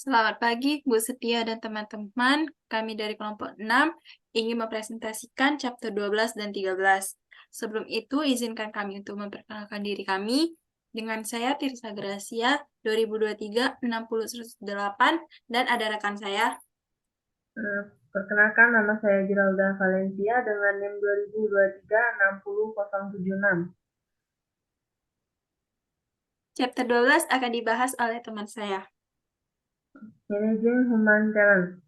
Selamat pagi, Bu Setia dan teman-teman. Kami dari kelompok 6 ingin mempresentasikan chapter 12 dan 13. Sebelum itu, izinkan kami untuk memperkenalkan diri kami. Dengan saya, Tirsa Gracia, 2023-60-108, dan ada rekan saya. Perkenalkan, nama saya Giralda Valencia dengan NIM 2023-60076. Chapter 12 akan dibahas oleh teman saya. Managing Human Talent.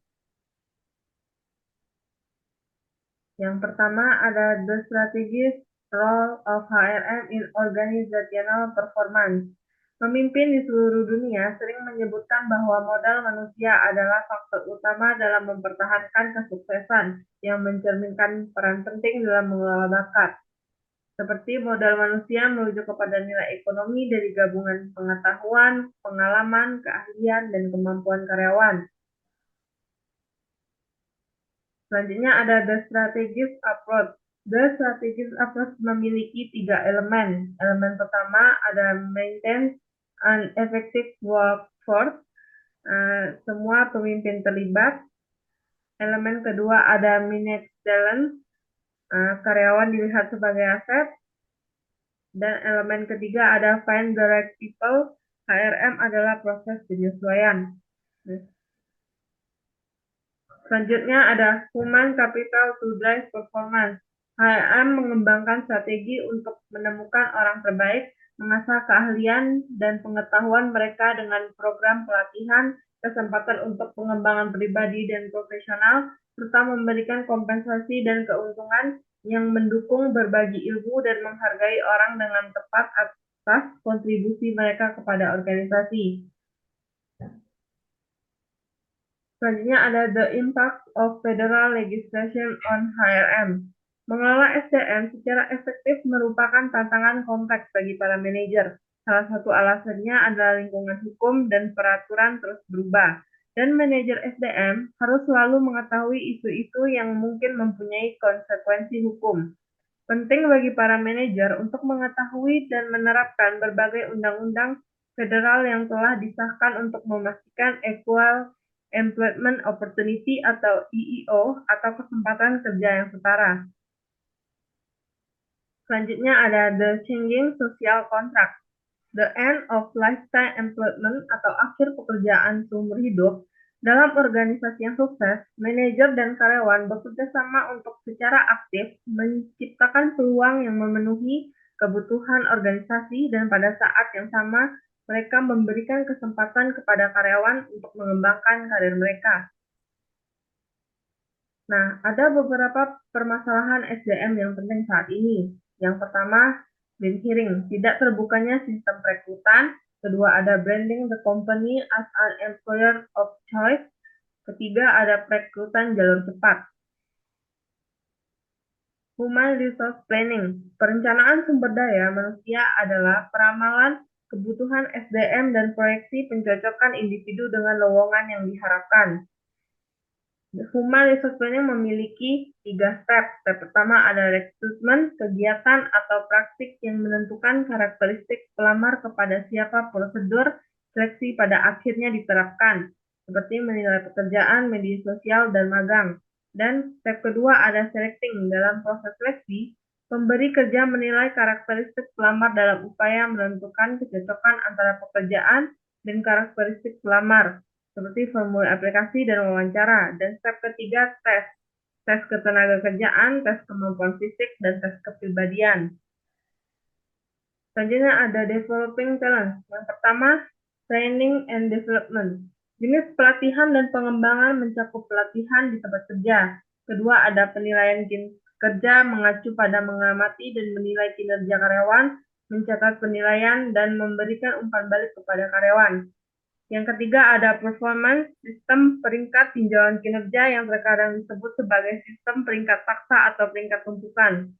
Yang pertama ada The Strategic Role of HRM in Organizational Performance. Pemimpin di seluruh dunia sering menyebutkan bahwa modal manusia adalah faktor utama dalam mempertahankan kesuksesan yang mencerminkan peran penting dalam mengelola bakat. Seperti modal manusia menuju kepada nilai ekonomi dari gabungan pengetahuan, pengalaman, keahlian, dan kemampuan karyawan. Selanjutnya ada The Strategic Approach. The Strategic Approach memiliki 3 elemen. Elemen pertama ada Maintain an Effective Workforce. Semua pemimpin terlibat. Elemen kedua ada Manage Talent. Karyawan dilihat sebagai aset. Dan elemen ketiga ada Find the Right People. HRM adalah proses penyesuaian. Selanjutnya ada Human Capital to Drive Performance. HRM mengembangkan strategi untuk menemukan orang terbaik, mengasah keahlian dan pengetahuan mereka dengan program pelatihan, kesempatan untuk pengembangan pribadi dan profesional, serta memberikan kompensasi dan keuntungan yang mendukung berbagi ilmu dan menghargai orang dengan tepat atas kontribusi mereka kepada organisasi. Selanjutnya ada The Impact of Federal Legislation on HRM. Mengelola SDM secara efektif merupakan tantangan kompleks bagi para manajer. Salah satu alasannya adalah lingkungan hukum dan peraturan terus berubah. Dan manajer SDM harus selalu mengetahui isu-isu yang mungkin mempunyai konsekuensi hukum. Penting bagi para manajer untuk mengetahui dan menerapkan berbagai undang-undang federal yang telah disahkan untuk memastikan equal employment opportunity atau EEO atau kesempatan kerja yang setara. Selanjutnya ada The Changing Social Contract. The End of Lifetime Employment atau akhir pekerjaan seumur hidup. Dalam organisasi yang sukses, manajer dan karyawan bekerja sama untuk secara aktif menciptakan peluang yang memenuhi kebutuhan organisasi dan pada saat yang sama mereka memberikan kesempatan kepada karyawan untuk mengembangkan karir mereka. Nah, ada beberapa permasalahan SDM yang penting saat ini. Yang pertama, green hiring, tidak terbukanya sistem perekrutan. Kedua, ada branding the company as an employer of choice. Ketiga, ada perekrutan jalur cepat. Human Resource Planning, perencanaan sumber daya manusia adalah peramalan kebutuhan SDM dan proyeksi pencocokan individu dengan lowongan yang diharapkan. Human Resource Planning memiliki 3 step. Step pertama ada rekrutmen, kegiatan atau praktik yang menentukan karakteristik pelamar kepada siapa prosedur seleksi pada akhirnya diterapkan, seperti menilai pekerjaan, media sosial, dan magang. Dan step kedua ada selecting. Dalam proses seleksi, pemberi kerja menilai karakteristik pelamar dalam upaya menentukan kecocokan antara pekerjaan dan karakteristik pelamar, seperti formulir aplikasi dan wawancara. Dan step ketiga, tes. Tes ketenagakerjaan, tes kemampuan fisik, dan tes kepribadian. Selanjutnya ada developing talent. Yang pertama, training and development. Jenis pelatihan dan pengembangan mencakup pelatihan di tempat kerja. Kedua, ada penilaian kerja mengacu pada mengamati dan menilai kinerja karyawan, mencatat penilaian, dan memberikan umpan balik kepada karyawan. Yang ketiga ada performance, sistem peringkat tinjauan kinerja yang terkadang disebut sebagai sistem peringkat paksa atau peringkat tumpukan.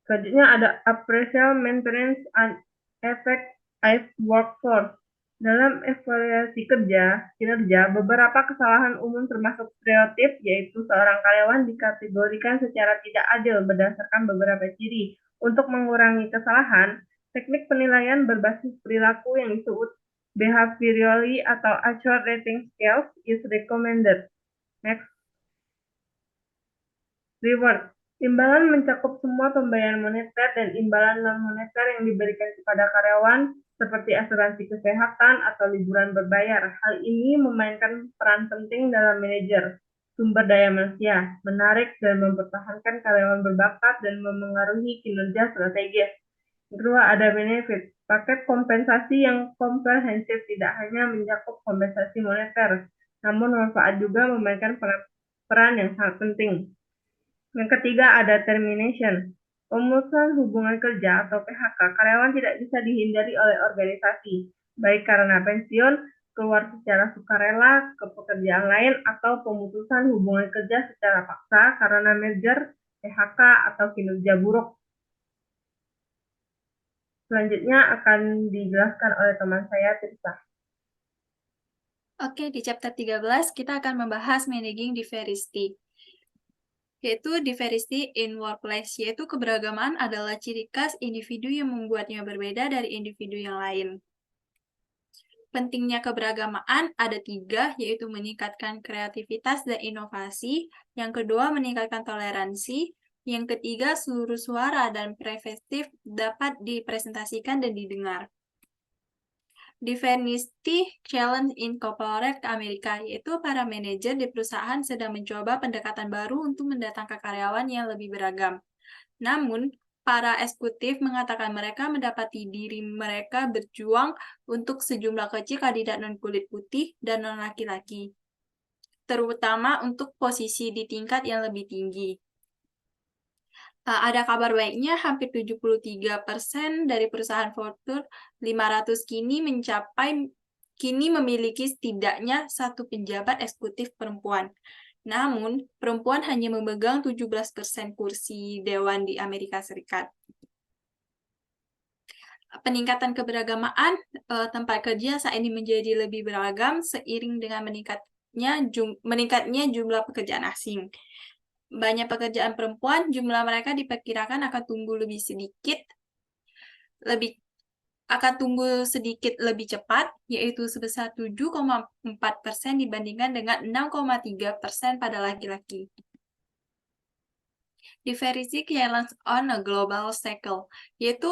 Selanjutnya ada appraisal, maintenance, and effective workforce. Dalam evaluasi kinerja, beberapa kesalahan umum termasuk stereotip, yaitu seorang karyawan dikategorikan secara tidak adil berdasarkan beberapa ciri. Untuk mengurangi kesalahan, teknik penilaian berbasis perilaku yang disebut Behaviorally atau Achor Rating Scales is recommended. Next. Reward. Imbalan mencakup semua pembayaran moneter dan imbalan non-moneter yang diberikan kepada karyawan, seperti asuransi kesehatan atau liburan berbayar. Hal ini memainkan peran penting dalam manajer sumber daya manusia, menarik dan mempertahankan karyawan berbakat dan memengaruhi kinerja strategis. Kedua, ada benefit. Paket kompensasi yang komprehensif tidak hanya mencakup kompensasi moneter, namun manfaat juga memainkan peran yang sangat penting. Yang ketiga ada termination. Pemutusan hubungan kerja atau PHK. Karyawan tidak bisa dihindari oleh organisasi, baik karena pensiun, keluar secara sukarela ke pekerjaan lain, atau pemutusan hubungan kerja secara paksa karena merger, PHK, atau kinerja buruk. Selanjutnya akan dijelaskan oleh teman saya, Tirsa. Oke, di chapter 13 kita akan membahas managing diversity. Yaitu diversity in workplace, yaitu keberagaman adalah ciri khas individu yang membuatnya berbeda dari individu yang lain. Pentingnya keberagaman ada 3, yaitu meningkatkan kreativitas dan inovasi, yang kedua meningkatkan toleransi, yang ketiga seluruh suara dan preventif dapat dipresentasikan dan didengar. Diversity Challenge Incorporated Amerika, yaitu para manajer di perusahaan sedang mencoba pendekatan baru untuk mendatangkan karyawan yang lebih beragam. Namun, para eksekutif mengatakan mereka mendapati diri mereka berjuang untuk sejumlah kecil kandidat non-kulit putih dan non-laki-laki, terutama untuk posisi di tingkat yang lebih tinggi. Ada kabar baiknya, hampir 73% dari perusahaan Fortune 500 kini memiliki setidaknya satu penjabat eksekutif perempuan. Namun, perempuan hanya memegang 17% kursi dewan di Amerika Serikat. Peningkatan keberagaman tempat kerja saat ini menjadi lebih beragam seiring dengan meningkatnya jumlah pekerjaan asing. Banyak pekerjaan perempuan, jumlah mereka diperkirakan akan tumbuh sedikit lebih cepat, yaitu sebesar 7,4% dibandingkan dengan 6,3% pada laki-laki. Diversity Challenge on a Global Scale, yaitu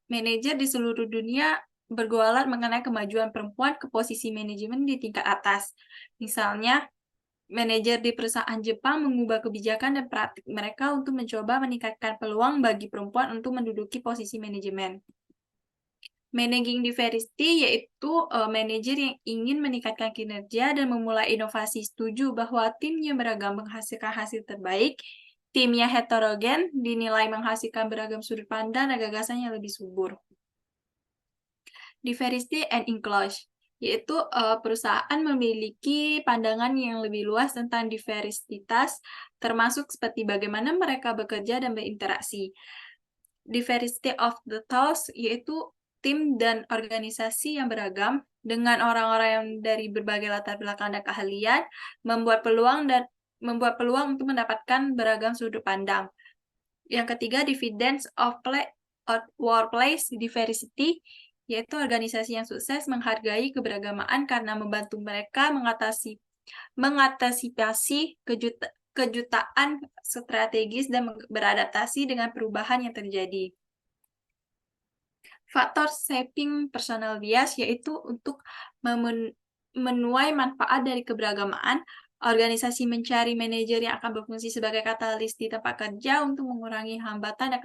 manajer di seluruh dunia bergulat mengenai kemajuan perempuan ke posisi manajemen di tingkat atas. Misalnya, manajer di perusahaan Jepang mengubah kebijakan dan praktik mereka untuk mencoba meningkatkan peluang bagi perempuan untuk menduduki posisi manajemen. Managing diversity yaitu manajer yang ingin meningkatkan kinerja dan memulai inovasi, setuju bahwa timnya beragam menghasilkan hasil terbaik. Timnya heterogen dinilai menghasilkan beragam sudut pandang dan gagasan yang lebih subur. Diversity and inclusion, yaitu perusahaan memiliki pandangan yang lebih luas tentang diversitas, termasuk seperti bagaimana mereka bekerja dan berinteraksi. Diversity of the thoughts, yaitu tim dan organisasi yang beragam dengan orang-orang yang dari berbagai latar belakang dan keahlian, membuat peluang untuk mendapatkan beragam sudut pandang. Yang ketiga, dividends of workplace diversity, yaitu organisasi yang sukses menghargai keberagaman karena membantu mereka mengantisipasi kejutaan strategis dan beradaptasi dengan perubahan yang terjadi. Faktor shaping personal bias, yaitu untuk menuai manfaat dari keberagaman, organisasi mencari manajer yang akan berfungsi sebagai katalis di tempat kerja untuk mengurangi hambatan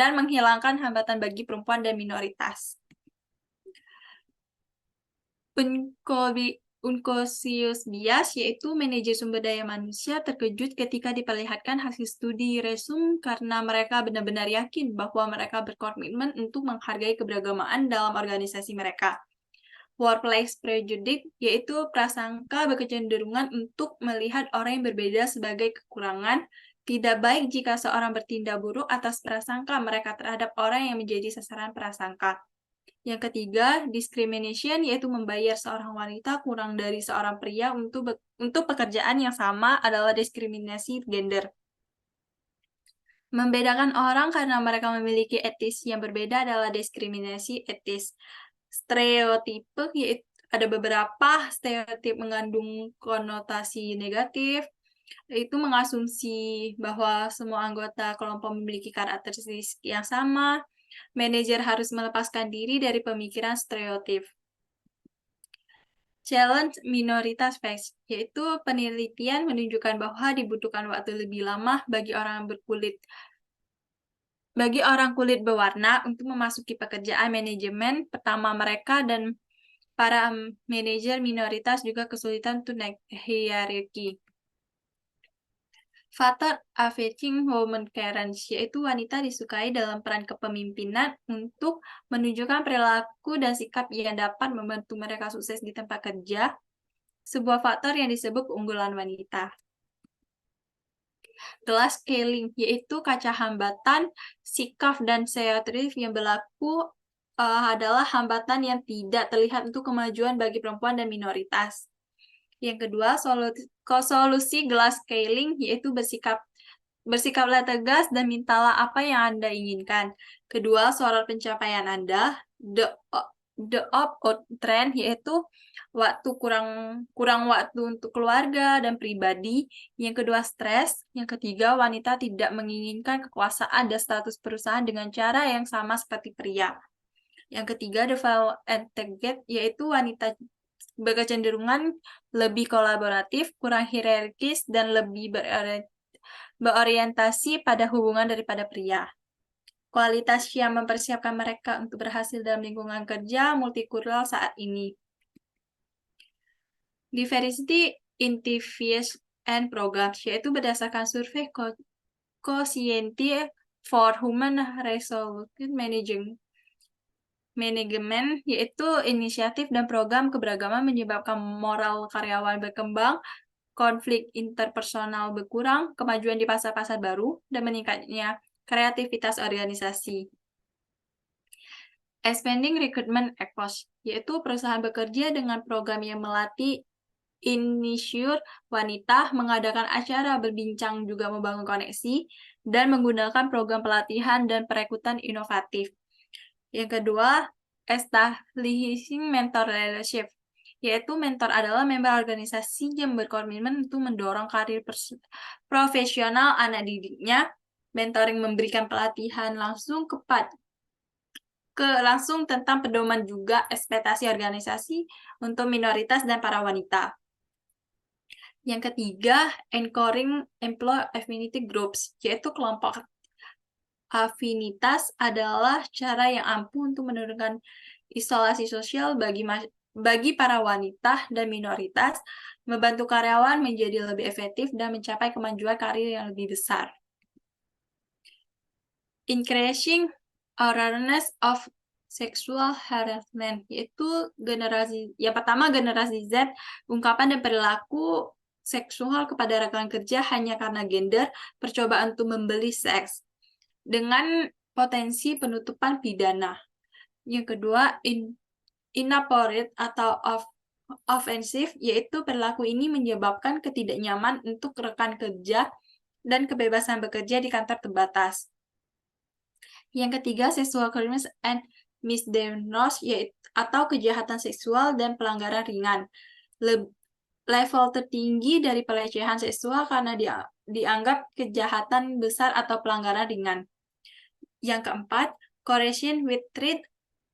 dan menghilangkan hambatan bagi perempuan dan minoritas. Unconscious bias, yaitu manajer sumber daya manusia terkejut ketika diperlihatkan hasil studi resume karena mereka benar-benar yakin bahwa mereka berkomitmen untuk menghargai keberagaman dalam organisasi mereka. Workplace prejudice, yaitu prasangka berkecenderungan untuk melihat orang yang berbeda sebagai kekurangan. Tidak baik jika seorang bertindak buruk atas prasangka mereka terhadap orang yang menjadi sasaran prasangka. Yang ketiga, discrimination, yaitu membayar seorang wanita kurang dari seorang pria untuk pekerjaan yang sama adalah diskriminasi gender. Membedakan orang karena mereka memiliki etis yang berbeda adalah diskriminasi etis. Stereotipe, yaitu ada beberapa stereotip mengandung konotasi negatif, yaitu mengasumsi bahwa semua anggota kelompok memiliki karakteristik yang sama. Manajer harus melepaskan diri dari pemikiran stereotip. Challenge minoritas facts, yaitu penelitian menunjukkan bahwa dibutuhkan waktu lebih lama bagi orang kulit berwarna untuk memasuki pekerjaan manajemen pertama mereka, dan para manajer minoritas juga kesulitan untuk naik hierarki. Faktor affecting women parents, yaitu wanita disukai dalam peran kepemimpinan untuk menunjukkan perilaku dan sikap yang dapat membantu mereka sukses di tempat kerja, sebuah faktor yang disebut keunggulan wanita. Glass scaling, yaitu kaca hambatan, sikap dan stereotip yang berlaku adalah hambatan yang tidak terlihat untuk kemajuan bagi perempuan dan minoritas. Yang kedua, solusi glass scaling, yaitu bersikaplah tegas dan mintalah apa yang Anda inginkan. Kedua, sorot pencapaian Anda. The opt-out trend, yaitu kurang waktu untuk keluarga dan pribadi. Yang kedua, stres. Yang ketiga, wanita tidak menginginkan kekuasaan dan status perusahaan dengan cara yang sama seperti pria. Yang ketiga, the value and target, yaitu wanita berkecenderungan lebih kolaboratif, kurang hierarkis, dan lebih berorientasi pada hubungan daripada pria. Kualitas yang mempersiapkan mereka untuk berhasil dalam lingkungan kerja multikultural saat ini. Diversity interviews and programs, yaitu berdasarkan survei Quotient for Human Resource Management, yaitu inisiatif dan program keberagaman menyebabkan moral karyawan berkembang, konflik interpersonal berkurang, kemajuan di pasar-pasar baru, dan meningkatnya kreativitas organisasi. Expanding recruitment approach, yaitu perusahaan bekerja dengan program yang melatih inisiatif wanita, mengadakan acara berbincang, juga membangun koneksi, dan menggunakan program pelatihan dan perekrutan inovatif. Yang kedua, establishing mentor leadership, yaitu mentor adalah member organisasi yang berkomitmen untuk mendorong karir profesional anak didiknya. Mentoring memberikan pelatihan langsung langsung tentang pedoman juga ekspektasi organisasi untuk minoritas dan para wanita. Yang ketiga, encouraging employee affinity groups, yaitu kelompok afinitas adalah cara yang ampuh untuk menurunkan isolasi sosial bagi para wanita dan minoritas, membantu karyawan menjadi lebih efektif dan mencapai kemajuan karir yang lebih besar. Increasing awareness of sexual harassment, yaitu yang pertama generasi Z, ungkapan dan perilaku seksual kepada rekan kerja hanya karena gender, percobaan untuk membeli seks, dengan potensi penutupan pidana. Yang kedua, inappropriate atau offensive, yaitu perilaku ini menyebabkan ketidaknyaman untuk rekan kerja dan kebebasan bekerja di kantor terbatas. Yang ketiga, sexual crimes and misdemeanors, yaitu atau kejahatan seksual dan pelanggaran ringan. Level tertinggi dari pelecehan seksual karena dianggap kejahatan besar atau pelanggaran ringan. Yang keempat, coercion with threat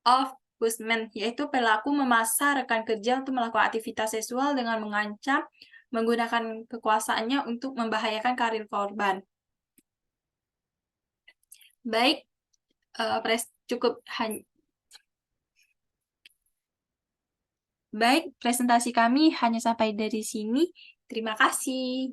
of punishment, yaitu perilaku memaksa rekan kerja untuk melakukan aktivitas seksual dengan mengancam menggunakan kekuasaannya untuk membahayakan karir korban. Baik, presentasi kami hanya sampai dari sini. Terima kasih.